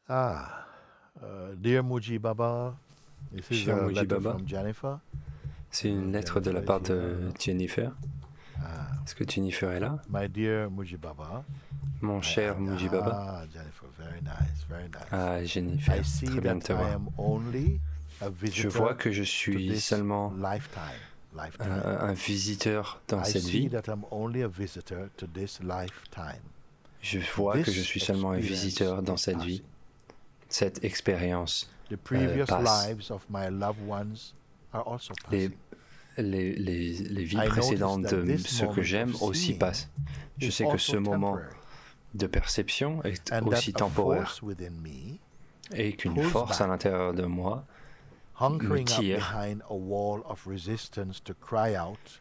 Ah, dear Muji Baba, this is Cher a letter Mujibaba, from Jennifer. c'est une lettre de la Jennifer part is here. de Jennifer. Ah, Est-ce que Jennifer est là? my dear Muji Baba. Mon cher Mujibaba. Jennifer, very nice, very nice. Ah, I Jennifer, see très bien de that te I voir. am only a Je vois visitor que je to suis this seulement lifetime. un visiteur dans I cette see vie. that I'm only a visitor to this lifetime. Je vois que je This suis seulement un experience visiteur dans is cette vie. passing. Cette expérience The previous passe. lives of my loved ones are also Les, passing. les vies I précédentes notice that de this ceux que moment j'aime of aussi seeing passent. Je is sais que also ce moment temporary, de perception est and aussi that a temporaire force within me, et qu'une pulls force à back, l'intérieur de moi me hunkering up tire, behind a wall of resistance to cry out,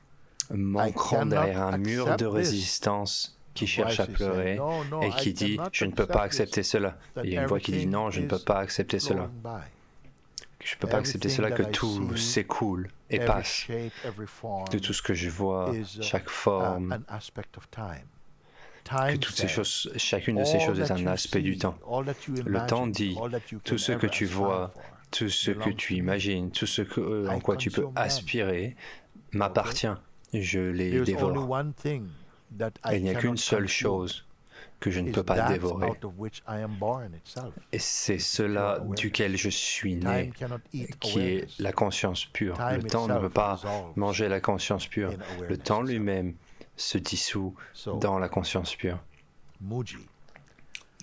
m'ancrant cannot derrière un mur de accept this. résistance qui The cherche à voice is saying, pleurer no, no, et I qui dit cannot « je ne peux pas accept accepter this, cela ». that Il y a une voix qui dit « everything non, je ne peux is pas accepter cela ». flowing by. Je ne peux pas accepter cela, que Everything that I tout see, s'écoule et every passe. shape, every form De tout ce que je vois, is chaque forme, an aspect of time. que Time toutes ces says, choses, chacune de ces all choses est that un you aspect du see, temps. all that you Le temps imagine, dit, all that you tout can ce que ever tu aspire vois, for, tout ce que belongs tu to me. imagines, tout ce en I quoi tu peux consume them. aspirer m'appartient. Je les There's only dévore. one thing that Et I il n'y a cannot qu'une seule consume, chose que je ne is peux pas that dévorer. out of which I am born itself. Et c'est Pure cela awareness. duquel je suis Time né, cannot eat qui est awareness. la conscience pure. Le Time temps ne peut itself pas dissolves manger la conscience pure. in Le awareness temps itself. lui-même se dissout So, dans la conscience pure. Muji,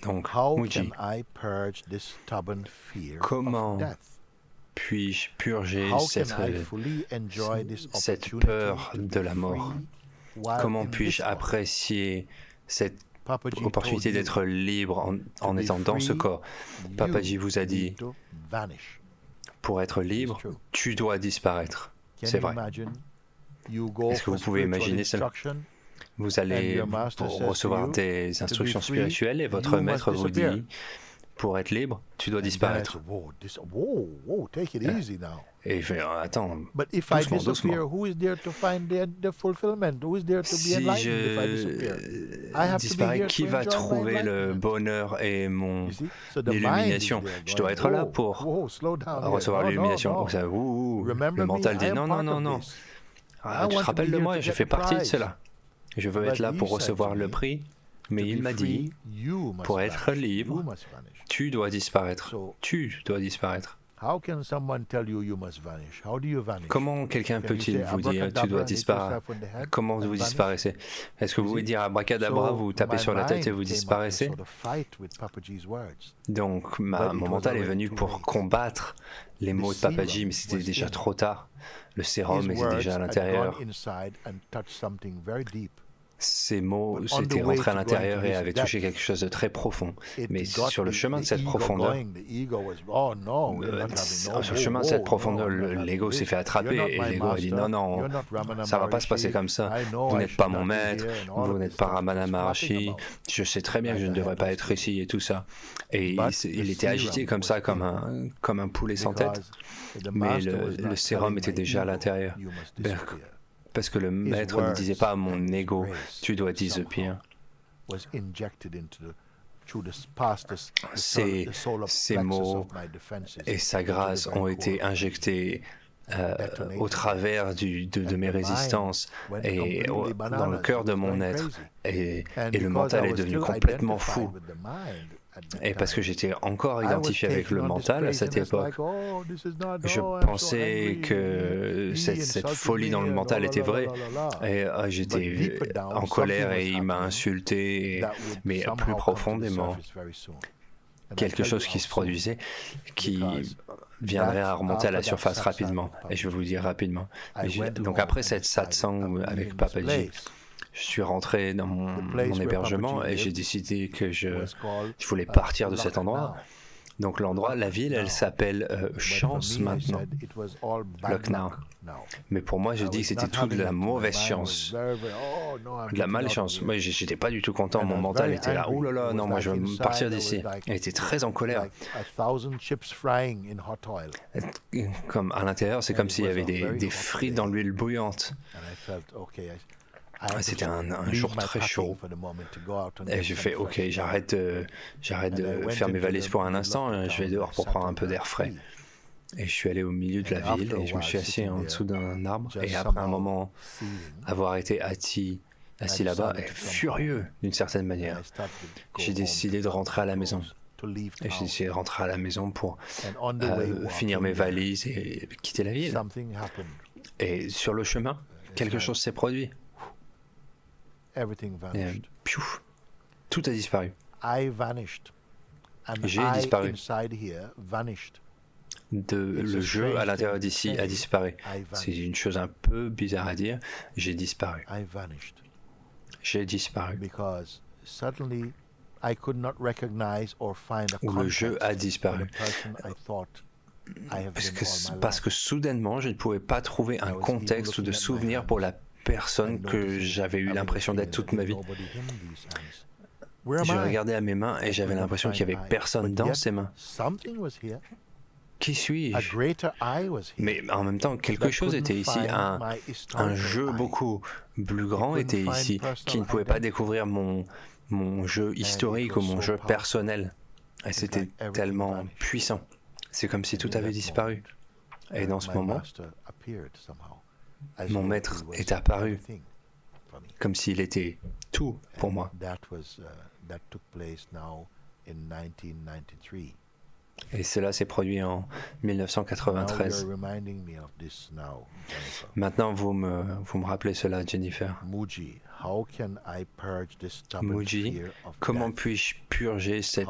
Donc, how Muji, can I purge this stubborn fear comment of death? puis-je purger How cette, can I fully enjoy this cette opportunity peur to de be la mort? free while Comment in puis-je this body? apprécier cette Papaji opportunité told you d'être libre en to be étant dans ce free, corps? Papaji you vous a dit, need to vanish. pour être libre, true. tu dois disparaître. Can C'est you vrai. imagine? You go Est-ce que for vous pouvez spiritual imaginer cela? instruction, Vous allez your master says to recevoir you, des instructions free, spirituelles et votre you maître must vous disappear. dit, pour être libre, tu dois and then I disparaître. said, whoa, take it easy now. Et il fait, attends, But if I doucement, disappear, doucement. who is there to find the fulfillment? Who is there to be Si enlightened if I disappear? I have to be disparais, here qui to va enjoy my trouver le enlightenment. bonheur et mon You see? So the mind is illumination? there Je going, dois être là whoa, pour whoa, slow down here. recevoir No, l'illumination. no, no. Donc ça, Remember le mental me, dit I am non, part non, of non. this. Ah, I tu te want to rappelles be de here moi, to je get fais the partie de prize. cela. Je veux être But là he pour said recevoir to le me, prix. Mais To il be m'a dit, free, you must pour être vanish. libre, You must vanish. tu dois disparaître. So, Tu dois disparaître. how can someone tell you you must vanish? How do you vanish? Comment quelqu'un Can you peut-il say vous dire, tu abracadabra, dois hit disparaître? yourself on the head Comment and vous vanish? disparaissez? Est-ce que vous You pouvez see? dire abracadabra, So vous tapez my sur la tête et mind vous came up to disparaissez? sort of fight with Papaji's words. Donc But mon it was mental est already venu too pour late. combattre les mots de The Papaji, serum mais c'était was déjà in. trop tard. Le His sérum était words déjà à had l'intérieur. gone inside and touched something very deep. Ces mots But on the s'étaient way rentrés à to l'intérieur going to et this avaient depth, touché quelque chose de très profond. It Mais got sur le chemin de the cette ego profondeur, going. The ego was, oh no, we're not having no. sur le Whoa, chemin de cette whoa, profondeur, no, I'm not having l'ego s'est this. fait You're attraper not et my l'ego a dit master. non, You're not Ramana ça va pas se passer Maharishi. comme ça. I know Vous I n'êtes should pas not mon be maître, here and all vous of n'êtes this pas stuff he was Ramana flapping Maharshi. about. Je sais très bien que je ne Like a devrais pas headless être eagle. ici et tout ça. Et But il the était agité serum comme ça, was in. comme un poulet sans tête. Because the Mais master was le not sérum telling était my déjà à ego, l'intérieur. you must Ben, disappear. Parce que le His maître ne disait pas à words mon and his ego, grace tu dois somehow disappear. was injected into through past Ces the solar ces plexus mots of my defenses et sa into the grâce very ont core été of my injectés detonated au travers de and mes the mind résistances went et completely dans le bananas. cœur It de was mon going être. crazy. Et And le because mental I est was devenu still complètement identified fou. with the mind at that Et parce que time, j'étais encore I was identifié avec taking le on this mental à cette craziness époque, like, oh, this is not, je oh, I'm so pensais angry. que He cette insulted folie me dans le and mental oh, la, était la, la, vraie. la, la, la. Et But j'étais deeper down, en colère something was et il m'a happening insulté, that would mais somehow plus come to the profondément, surface very soon. And I quelque tell you chose how qui se soon, produisait, qui because viendrait à remonter à la after that surface satsang rapidement. with Et je vais vous dire rapidement. I went Donc home après and cette decided satsang I'm avec leaving this Papaji, place. je suis rentré dans The mon place where hébergement Papaji et j'ai lived décidé que was called je voulais partir de cet endroit. Lucknow. Donc l'endroit, la ville, elle Lucknow. s'appelle But Chance for me, I maintenant. said it was all bad Lucknow. luck now. Mais pour moi, j'ai I dit was que c'était not tout de having la it. My mauvaise mind was chance, very, very, oh, no, I'm de la getting out of malchance. here. Moi, j'étais pas du tout content. And Mon I was mental very était là. angry. Oh là là, It non, was moi like je veux inside, partir I was d'ici. like- Elle était très en colère. Like 1,000 chips frying in hot oil. Comme à l'intérieur, c'est And comme it s'il y was avait a very des hot frites day. dans l'huile bouillante. And I felt, okay, C'était un jour très chaud. Et j'ai fait, ok, j'arrête de faire mes valises pour un instant, je vais dehors pour prendre un peu d'air frais. Et je suis allé au milieu de la ville et je me suis assis en dessous d'un arbre. Et après un moment, avoir été assis là-bas, et furieux d'une certaine manière, j'ai décidé de rentrer à la maison. Et j'ai décidé de rentrer à la maison pour finir mes valises et quitter la ville. Et sur le chemin, quelque chose s'est produit. Et, piouf, tout a disparu. J'ai disparu. Le jeu à l'intérieur d'ici a disparu. C'est une chose un peu bizarre à dire. J'ai disparu. J'ai disparu. Ou le jeu a disparu. Parce que soudainement, je ne pouvais pas trouver un contexte ou de souvenir pour la personne que j'avais eu l'impression d'être toute ma vie. Je regardais à mes mains et j'avais l'impression qu'il n'y avait personne dans ces mains. Qui suis-je? Mais en même temps, quelque chose était ici. Un jeu beaucoup plus grand était ici, qui ne pouvait pas découvrir mon jeu historique ou mon jeu personnel. Et c'était tellement puissant. C'est comme si tout avait disparu. Et dans ce moment, mon maître est apparu, comme s'il était tout pour moi. Et cela s'est produit en 1993. Maintenant, vous me rappelez cela, Jennifer. Muji, comment puis-je purger cette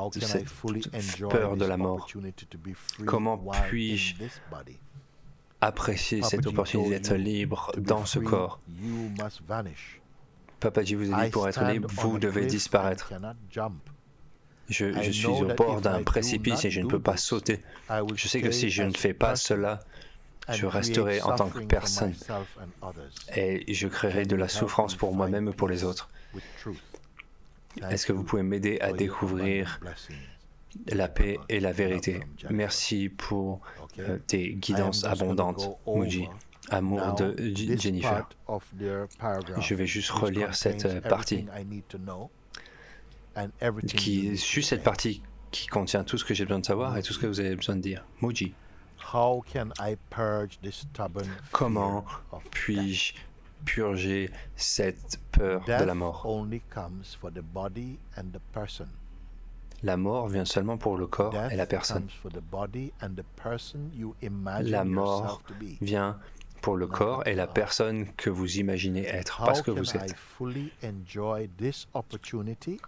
peur de la mort? Comment puis-je apprécier cette opportunité d'être libre dans ce corps? Papaji vous a dit, pour être libre, vous devez disparaître. Je suis au bord d'un précipice et je ne peux pas sauter. Je sais que si je ne fais pas cela, je resterai en tant que personne et je créerai de la souffrance pour moi-même et pour les autres. Est-ce que vous pouvez m'aider à découvrir la paix et la vérité? Merci pour tes guidances abondantes, Muji. Amour de Jennifer. Je vais juste relire cette partie. Juste cette partie qui contient tout ce que j'ai besoin de savoir et tout ce que vous avez besoin de dire. Muji. Comment puis-je purger cette peur de la mort? La mort vient seulement pour le corps et la personne. La mort vient pour le corps et la personne que vous imaginez être, parce que vous êtes.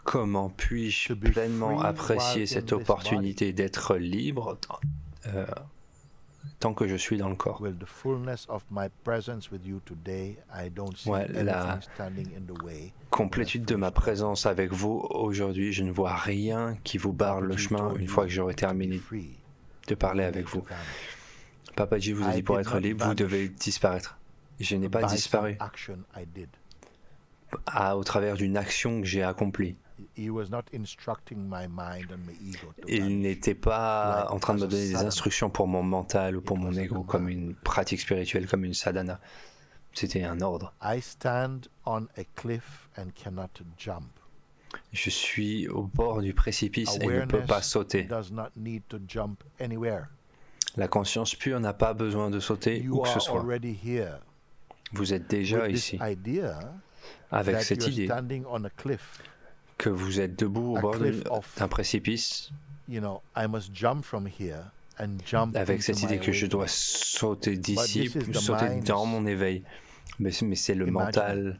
Comment puis-je pleinement apprécier cette opportunité d'être libre tant que je suis dans le corps? La complétude de ma présence avec vous aujourd'hui, je ne vois rien qui vous barre le chemin une fois que j'aurai terminé de parler avec vous. Papaji vous a dit, pour être libre, vous devez disparaître. Je n'ai pas disparu au travers d'une action que j'ai accomplie. Il n'était pas en train de me donner des instructions pour mon mental ou pour mon ego, comme une pratique spirituelle, comme une sadhana. C'était un ordre. Je suis au bord du précipice et ne peux pas sauter. La conscience pure n'a pas besoin de sauter où que ce soit. Vous êtes déjà ici, avec cette idée que vous êtes debout au bord d'un précipice, avec cette idée que je dois sauter d'ici, sauter dans mon éveil. Mais c'est le mental.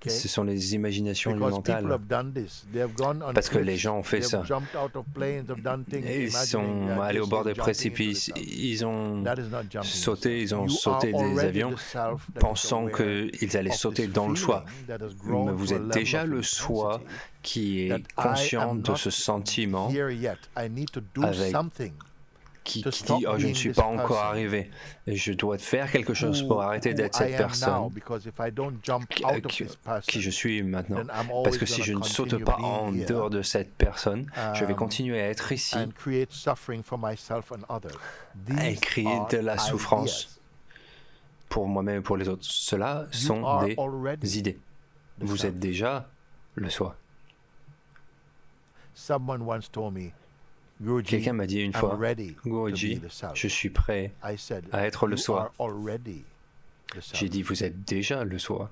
Ce sont les imaginations mentales. Parce que les gens ont fait ça. Ils sont allés au bord des précipices, ils ont sauté des avions, pensant qu'ils allaient sauter dans le soi. Mais vous êtes déjà le soi qui est conscient de ce sentiment qui dit « Oh, je ne suis pas encore arrivé. Et je dois faire quelque chose pour arrêter d'être cette personne qui je suis maintenant. Parce que si je ne saute pas en dehors de cette personne, je vais continuer à être ici et créer de la souffrance. pour moi-même et pour les autres. Cela sont des idées. Vous êtes déjà le soi. Quelqu'un m'a dit une fois, Guruji, je suis prêt à être le soi. J'ai dit, vous êtes déjà le soi.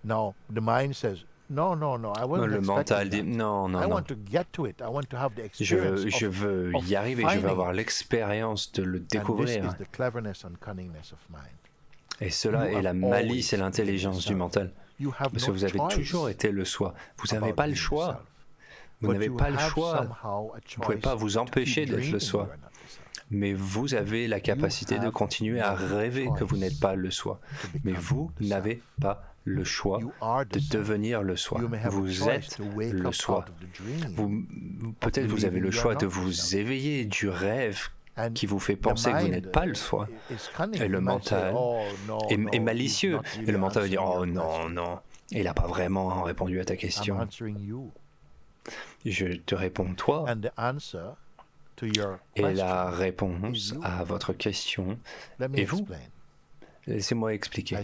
Le mental dit, non, non, non. Je veux y arriver, je veux avoir l'expérience de le découvrir. Et cela est la malice et l'intelligence du mental. Parce que vous avez toujours été le soi. Vous n'avez pas le choix. Vous n'avez pas le choix. Vous ne pouvez pas vous empêcher d'être le soi. Mais vous avez la capacité de continuer à rêver que vous n'êtes pas le soi. Mais vous n'avez pas le choix de devenir le soi. Vous êtes le soi. Peut-être vous avez le choix de vous éveiller du rêve qui vous fait penser que vous n'êtes pas le soi. Et le mental est malicieux. Et le mental va dire, oh non, non. Il n'a pas vraiment répondu à ta question. Je te réponds toi. Et la réponse à votre question est vous. Laissez-moi expliquer.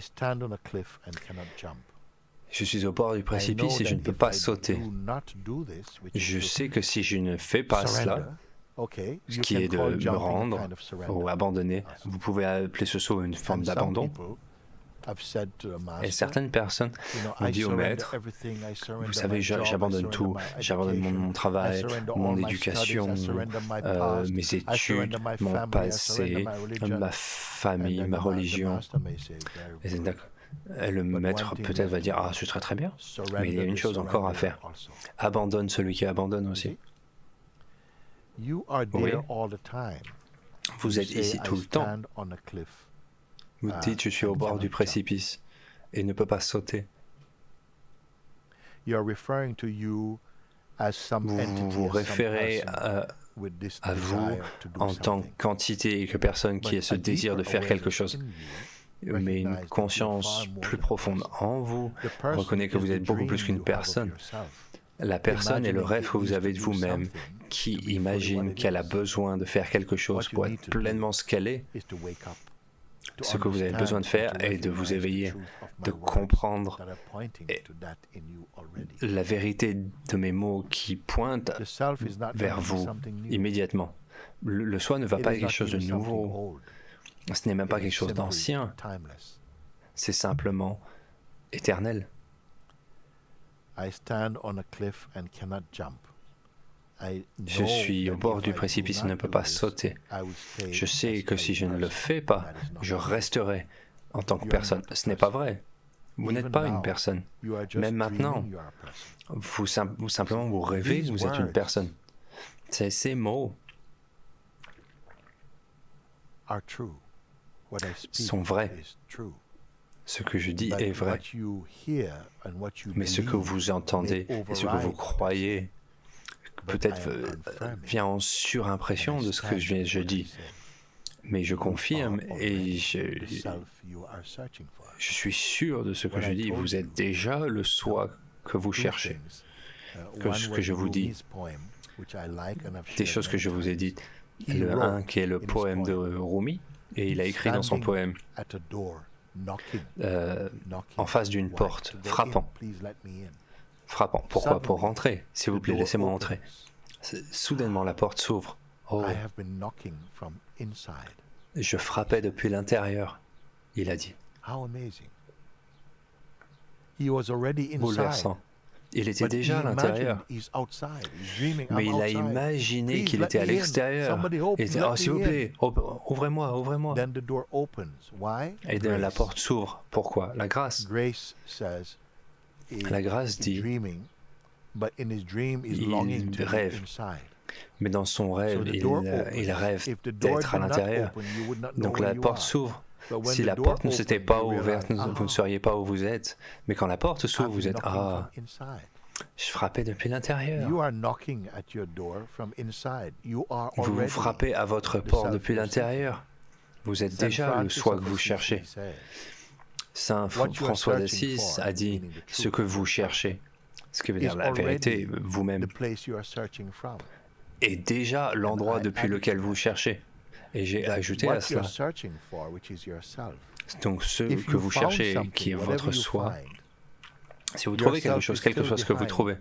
Je suis au bord du précipice et je ne peux pas sauter. Je sais que si je ne fais pas cela, ce qui est de me rendre ou abandonner, vous pouvez appeler ce saut une forme d'abandon. Et certaines personnes ont dit au maître, vous savez, j'abandonne tout, j'abandonne mon travail, mon éducation, mes études, mon passé, ma famille, ma religion. Et le maître peut-être va dire, ah, c'est très très bien, mais il y a une chose encore à faire. Abandonne celui qui abandonne aussi. Oui. Vous êtes ici tout le temps. Vous dites, je suis au bord du précipice et ne peux pas sauter. Vous vous référez à vous en tant qu'entité et que personne qui a ce désir de faire quelque chose. Mais une conscience plus profonde en vous reconnaît que vous êtes beaucoup plus qu'une personne. La personne est le rêve que vous avez de vous-même, qui imagine qu'elle a besoin de faire quelque chose pour être pleinement ce qu'elle est. Ce que vous avez besoin de faire est de vous éveiller, de comprendre la vérité de mes mots qui pointent vers vous immédiatement. Le soi ne va pas être quelque chose de nouveau. Ce n'est même pas quelque chose d'ancien. C'est simplement éternel. Je suis au bord du précipice et ne peux pas sauter. Je sais que si je ne le fais pas, je resterai en tant que personne. Ce n'est pas vrai. Vous n'êtes pas une personne. Même maintenant, vous simplement vous rêvez que vous êtes une personne. Ces mots sont vrais. Ce que je dis est vrai. Mais ce que vous entendez et ce que vous croyez peut-être vient en surimpression de ce que je dis. Mais je confirme et je suis sûr de ce que je dis. Vous êtes déjà le soi que vous cherchez. Que ce que je vous dis, des choses que je vous ai dites. Le 1 qui est le poème de Rumi, et il a écrit dans son poème, en face d'une porte, frappant. Frappant. Pourquoi? Pour rentrer. S'il vous plaît, laissez-moi entrer. Soudainement, la porte s'ouvre. Oh. Je frappais depuis l'intérieur, il a dit. Bouleversant. Il était déjà à l'intérieur. Mais il a imaginé qu'il était à l'extérieur. Il dit, oh, s'il vous plaît, ouvrez-moi, ouvrez-moi. Et la porte s'ouvre. Pourquoi? La grâce. La grâce dit, il rêve. Mais dans son rêve, il rêve d'être à l'intérieur. Donc la porte s'ouvre. Si la porte ne s'était pas ouverte, vous ne seriez pas où vous êtes. Mais quand la porte s'ouvre, vous êtes, ah, je frappais depuis l'intérieur. Vous frappez à votre porte depuis l'intérieur. Vous êtes déjà le soi que vous cherchez. Saint François d'Assise a dit ce que vous cherchez, ce qui veut dire la vérité, vous-même, est déjà l'endroit depuis lequel vous cherchez. Et j'ai ajouté à cela, Donc ce que vous cherchez, qui est votre soi, si vous trouvez quelque chose, quel que soit ce que vous trouvez,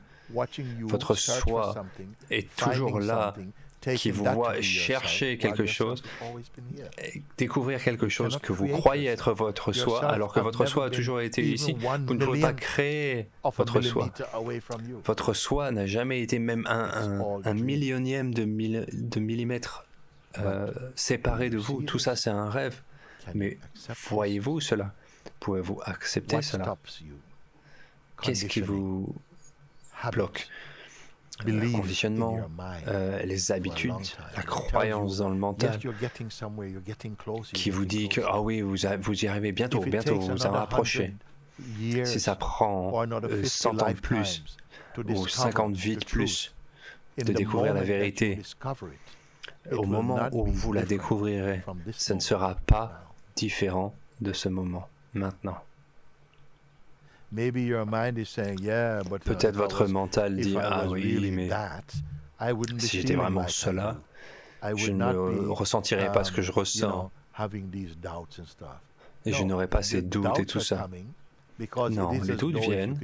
votre soi est toujours là, qui vous voit chercher quelque chose, découvrir quelque chose que vous croyez être votre soi, alors que votre soi a toujours été ici. Vous ne pouvez pas créer votre soi. Votre soi n'a jamais été même un millionième de millimètre séparé de vous. Tout ça, c'est un rêve. Mais voyez-vous cela? Pouvez-vous accepter cela? Qu'est-ce qui vous bloque? Le conditionnement, les habitudes, la croyance dans le mental qui vous dit que ah oui, vous y arrivez bientôt, vous vous en rapprochez. Si ça prend 100 ans de plus ou 50 vies de plus de découvrir la vérité, au moment où vous la découvrirez, ça ne sera pas différent de ce moment maintenant. Peut-être votre mental dit « Ah oui, mais si j'étais vraiment cela, je ne ressentirais pas ce que je ressens et je n'aurais pas ces doutes et tout ça. » Non, les doutes viennent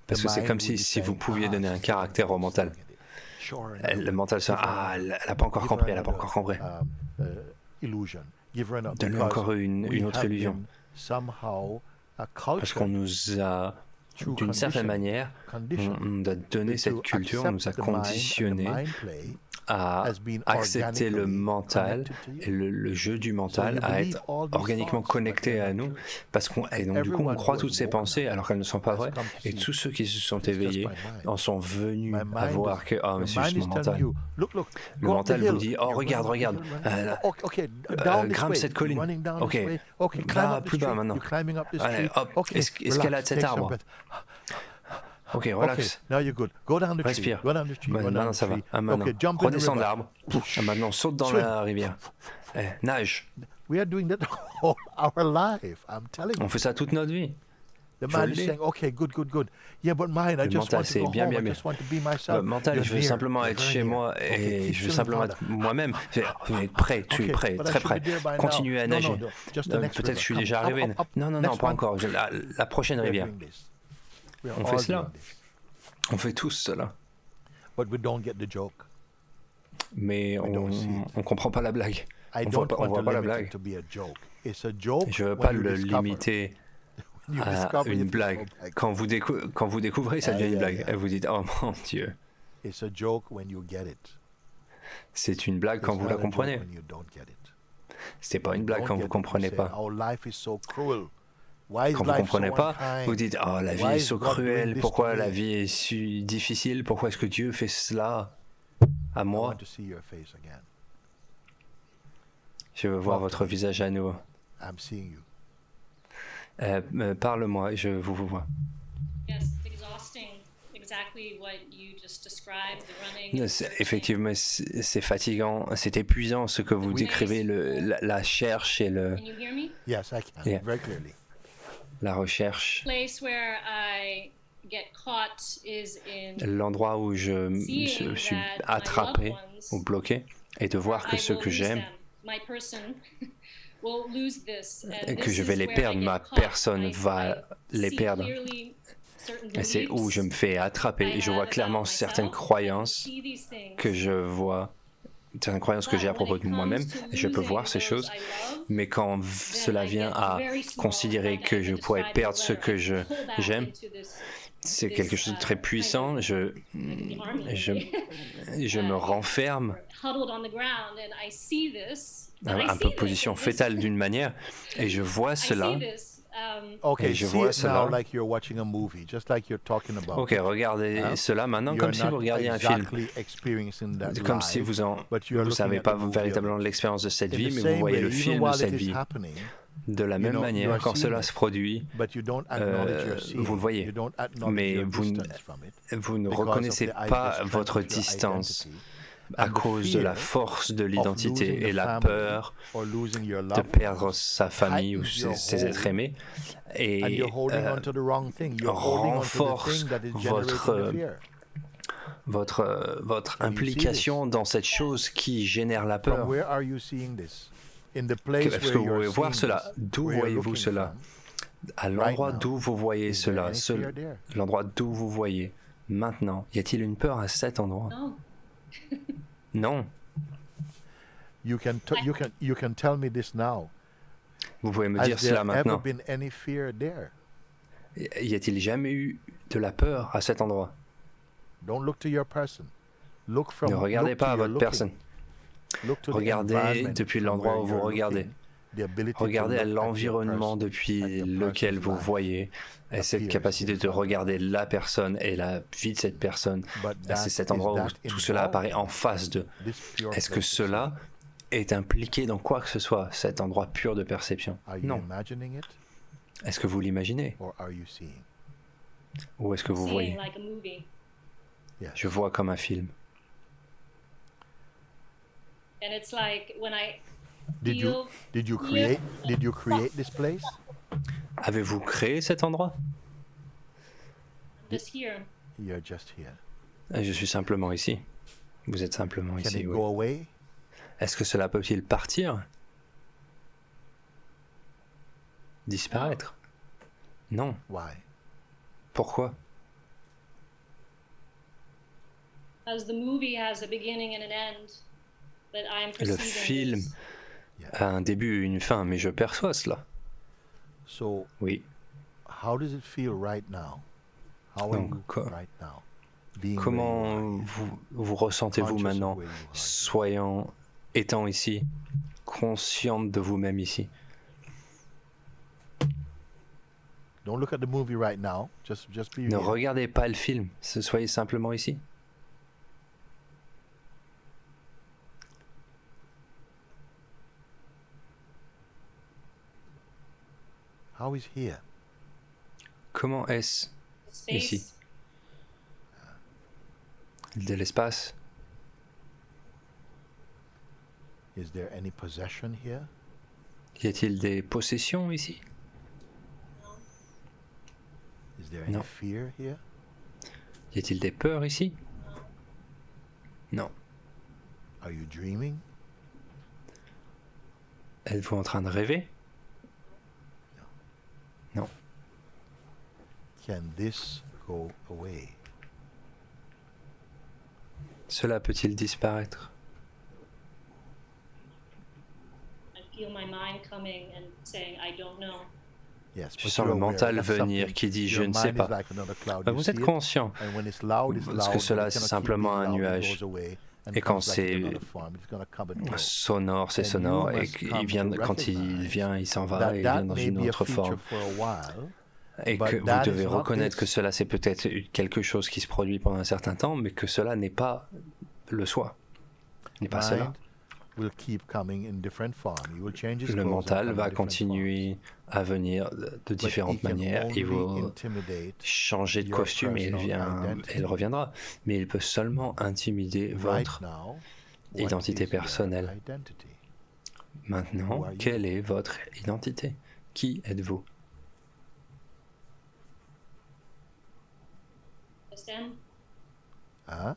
parce que c'est comme si vous pouviez donner un caractère au mental. Le mental se dit « Ah, elle n'a pas encore compris, elle n'a pas encore compris. » Donne-lui encore une autre illusion. Parce qu'on nous a, d'une certaine manière, on a donné cette culture, on nous a conditionnés à accepter le mental et le jeu du mental, à être organiquement connecté à nous, et donc du coup on croit toutes ces pensées alors qu'elles ne sont pas vraies, et tous ceux qui se sont éveillés en sont venus à voir que mais c'est juste mon mental. Le mental vous dit regarde, grimpe cette colline, va plus bas maintenant, allez hop, escalade cet arbre. Ok, relax. Respire. Maintenant, ça va. Maintenant, redescends de l'arbre. Maintenant, saute dans la rivière. Nage. On fait ça toute notre vie. Le mental, c'est bien. Le mental, je veux simplement être chez moi et je veux simplement être moi-même. Être prêt, tu es prêt, très prêt. Continuez à nager. Peut-être que je suis déjà arrivé. Non, pas encore. La prochaine rivière. On fait cela. On fait tous cela. Mais on ne comprend pas la blague. On voit pas la blague. Je ne veux pas le limiter à une blague. Quand vous découvrez, ça devient une blague. Et vous dites, oh mon Dieu. C'est une blague quand vous la comprenez. Ce n'est pas une blague quand vous ne comprenez pas. Quand vous ne comprenez pas, vous dites « Oh, la vie est so cruelle, pourquoi la vie est si difficile, pourquoi est-ce que Dieu fait cela à moi ?» Je veux voir votre visage à nouveau. Parle-moi, je vous vois. Effectivement, c'est fatigant, c'est épuisant ce que vous décrivez, la recherche et le... La recherche. L'endroit où je suis attrapé ou bloqué et de voir que ceux que j'aime, que je vais les perdre, ma personne va les perdre. Et c'est où je me fais attraper et je vois clairement certaines croyances que je vois. C'est une croyance que j'ai à propos de moi-même et je peux voir ces choses, mais quand cela vient à considérer que je pourrais perdre ce que j'aime, c'est quelque chose de très puissant. Je me renferme, un peu position fétale d'une manière, et je vois cela. Et je vois cela. Ok, regardez cela maintenant comme si vous regardiez un film. Comme si vous n'avez pas véritablement l'expérience de cette vie, mais vous voyez le film de cette vie. De la même manière, quand cela se produit, vous le voyez, mais vous ne reconnaissez pas votre distance à cause de la force de l'identité et la peur de perdre sa famille ou ses êtres aimés, et renforce votre implication dans cette chose qui génère la peur. Est-ce que vous pouvez voir cela? D'où voyez-vous cela? À l'endroit d'où vous voyez cela, l'endroit d'où vous voyez maintenant, y a-t-il une peur à cet endroit? Non. Non. You can tell me this now. Vous pouvez me dire Has cela there maintenant. ever been any fear there? Y a-t-il jamais eu de la peur à cet endroit? Don't look to your person. Look from. Ne regardez look pas to à your votre looking. personne. Look to the Regardez environment depuis from l'endroit where où vous you're regardez. looking. The ability to Regardez à look at your l'environnement person, depuis at your lequel person's vous life. voyez, et cette appears capacité in de front of regarder la personne et la vie de cette personne. But C'est cet endroit où tout cela apparaît en face d'eux. this pure Est-ce que place to cela est impliqué dans quoi que ce soit, cet endroit pur de perception? see? Are you Non. imagining it Est-ce que vous l'imaginez? or are you seeing? Ou est-ce que vous voyez? Seeing like a movie. Yes. Je vois comme un film. And it's like when I Did you feel create this place? Avez-vous créé cet endroit? just here. You're just here. Je suis simplement ici. Vous êtes simplement Can ici, it oui. go away? Est-ce que cela peut-il partir? Disparaître? Non. Why? Pourquoi? As the movie has a beginning and an end, but I'm Le perceiving film this. a un début et une fin, mais je perçois cela. So Oui. how does it feel right now? How are Donc, you right now? Being where Comment you are, vous ressentez-vous conscious of maintenant, where you are. soyant, étant ici, consciente de vous-même ici? Don't look at the movie right now. Just be Ne here. regardez pas le film, soyez simplement ici. How is here? Comment est-ce Space. ici? De l'espace? Is there any possession here? Y a-t-il des possessions ici? Is there any No. fear here? Y a-t-il des peurs ici? Non. Are you dreaming? Êtes-vous en train de rêver? Non. Can this go away? Cela peut-il disparaître? I feel my mind coming and saying, I don't know. Yes. Je but sens you're le aware mental that's venir something. qui dit je Your ne sais mind is pas. like another cloud. You Vous êtes see it, conscient and when it's loud, it's parce loud, que but cela it c'est cannot keep simplement being un loud, it nuage. goes away, and Et quand comes back in c'est another form. It's gonna come and go. sonore, c'est And sonore. you Et must il come vient, to quand il recognize vient, il s'en va that et il that vient dans may une be a autre feature forme. for a while, Et but que vous that is devez not reconnaître que this. cela c'est peut-être quelque chose qui se produit pendant un certain temps, mais que cela n'est pas le soi. N'est pas cela. Mind will keep coming in different form. He will change his Le clothes and mental come va in different continuer à venir de forms. But he différentes can manières. Il only va intimidate changer de your costume et personal il reviendra. Mais il peut seulement intimider right votre now. What identité is your personnelle. identity? Maintenant. Who are you? Quelle est votre identité? Qui êtes-vous? Just am. Huh?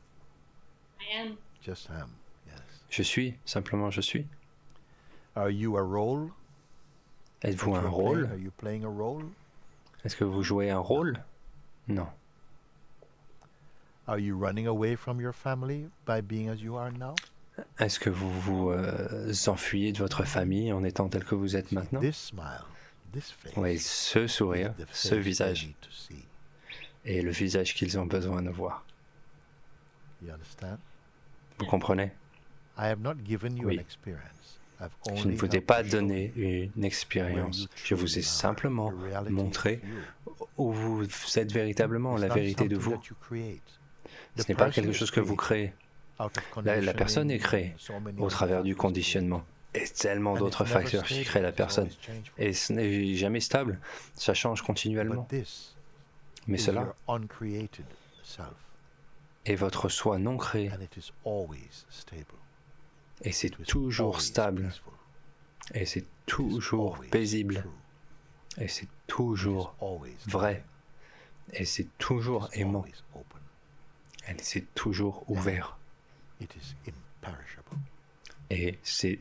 I am. Just him. Yes. Je suis, simplement je suis. Are you a role? Êtes-vous that un you're rôle? playing? Are you playing a role? Est-ce que vous jouez un rôle? Non. Are you running away from your family by being as you are now? Est-ce que vous vous enfuyez de votre famille en étant tel que vous êtes maintenant? This smile, this face, Oui, ce sourire, is the face ce they visage need to see. est le visage qu'ils ont besoin de voir. You understand? Vous comprenez? I have not given you Oui. an experience. I've Je ne only vous ai helped pas to show donné you une where expérience. you Je vous ai truly are, simplement the reality montré of you. où vous êtes véritablement It's la not vérité de something vous. that you create. Ce The n'est pas person quelque is chose que vous created créez. out of La personne est créée conditioning, so many au other travers du factors conditionnement et tellement create. And d'autres it's never facteurs qui stable, créent la it's personne. always changeful. Et ce n'est jamais stable, ça change continuellement. But this Mais is cela your uncreated self, est votre soi non créé and it is always stable. et c'est It is toujours always stable peaceful. et c'est It is toujours always paisible true. et c'est It is toujours always vrai loving. et c'est It toujours is aimant always open. et c'est toujours ouvert It is imperishable. et c'est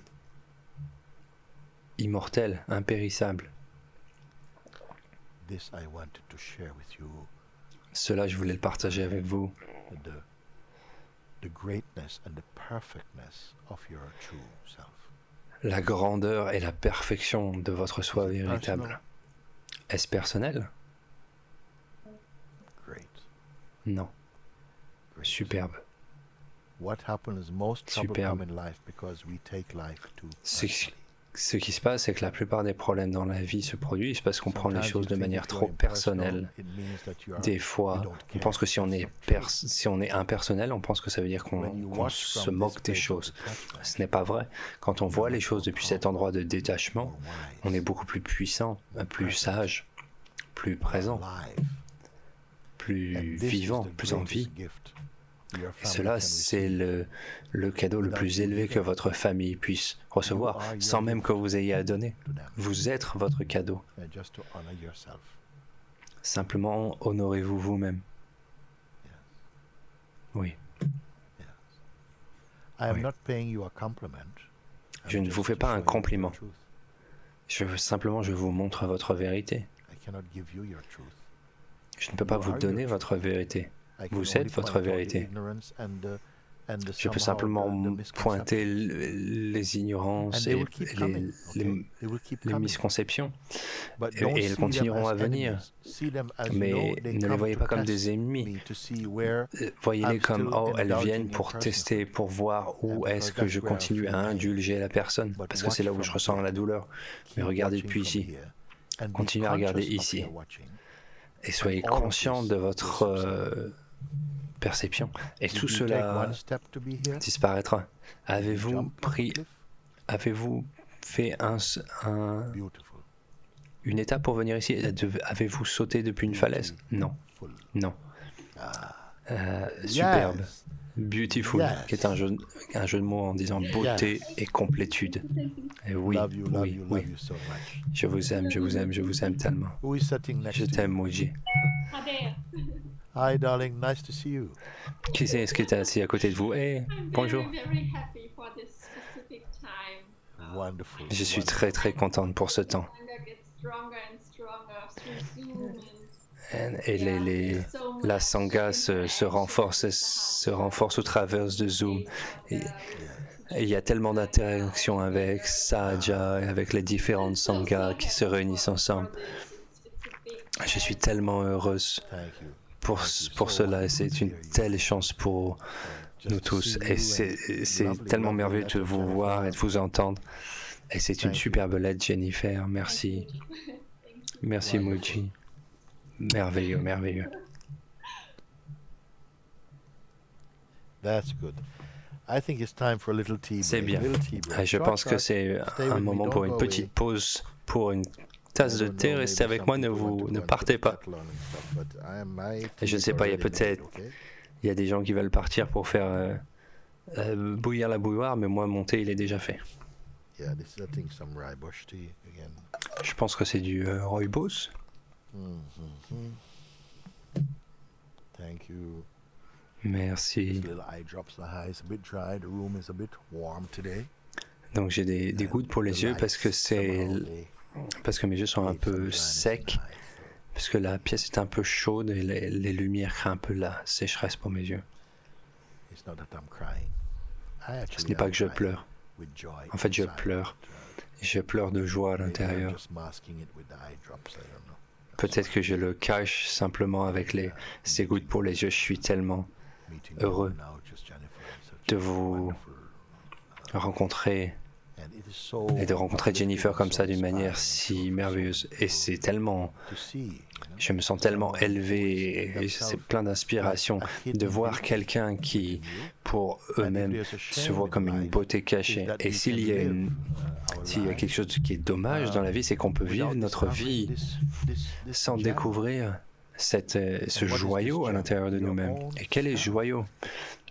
immortel, impérissable. This I wanted to share with you. Cela, je voulais le partager avec vous. The greatness and the perfectness of your true self. La grandeur et la perfection de votre soi véritable. Est-ce personnel? Great. Non. Great. Superbe. What happens most trouble Superbe. come in life because we take life too Ce personally. ce qui se passe, c'est que la plupart des problèmes dans la vie se produisent parce qu'on prend les choses de manière trop personnelle. Des fois, on pense que si on est impersonnel, on pense que ça veut dire qu'on se moque des choses. Ce n'est pas vrai. Quand on voit les choses depuis cet endroit de détachement, on est beaucoup plus puissant, plus sage, plus présent, plus vivant, plus en vie. Et cela, c'est le cadeau le plus élevé que votre famille puisse recevoir, sans même que vous ayez à donner. Vous êtes votre cadeau. Simplement, honorez-vous vous-même. Oui. Je ne vous fais pas un compliment. Je vous montre votre vérité. Je ne peux pas vous donner votre vérité. Vous êtes votre vérité. Je peux simplement pointer les ignorances et les misconceptions. Et elles continueront à venir. Mais ne les voyez pas comme des ennemis. Voyez-les comme, oh, elles viennent pour tester, pour voir où est-ce que je continue à indulger la personne. Parce que c'est là où je ressens la douleur. Mais regardez depuis ici. Continuez à regarder ici. Et soyez conscient de votre perception. Et tout cela disparaîtra. Avez-vous fait une étape pour venir ici? Avez-vous sauté depuis une falaise? Non. Non. Superbe. Beautiful, qui est un jeu de mots en disant beauté et complétude. Et oui, oui, oui. Je vous aime, je vous aime, je vous aime tellement. Je t'aime, Moji. Hi, darling, nice to see you. Qui est-ce qui est assis à côté de vous? Hey, bonjour. Wonderful. Je suis très très contente pour ce temps. Et la Sangha se renforce au travers de Zoom. Et il y a tellement d'interactions avec Sahaja et avec les différentes Sanghas qui se réunissent ensemble. Je suis tellement heureuse pour cela, et c'est une telle chance pour nous tous. Et c'est tellement merveilleux de vous voir et de vous entendre. Et c'est une superbe lettre, Jennifer. Merci. Merci, Moji. Merveilleux, merveilleux. C'est bien. Je pense que c'est un moment pour une petite pause, pour une tasse de thé. Restez avec moi, ne partez pas. Et je ne sais pas, il y a des gens qui veulent partir pour faire bouillir la bouilloire, mais moi, mon thé, il est déjà fait. Je pense que c'est du rooibos. Merci. Donc j'ai des gouttes pour les yeux parce que mes yeux sont un peu secs, parce que la pièce est un peu chaude et les lumières créent un peu la sécheresse pour mes yeux. Ce n'est pas que je pleure. En fait, je pleure. Je pleure de joie à l'intérieur. Peut-être que je le cache simplement avec ces gouttes pour les yeux. Je suis tellement heureux de vous rencontrer et de rencontrer Jennifer comme ça d'une manière si merveilleuse. Et c'est tellement... Je me sens tellement élevé et c'est plein d'inspiration de voir quelqu'un qui, pour eux-mêmes, se voit comme une beauté cachée. Et s'il y a quelque chose qui est dommage dans la vie, c'est qu'on peut vivre notre vie sans découvrir ce joyau à l'intérieur de nous-mêmes. Et quel est le joyau?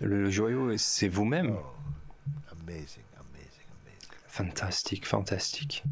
Le joyau, c'est vous-même. Fantastique, fantastique.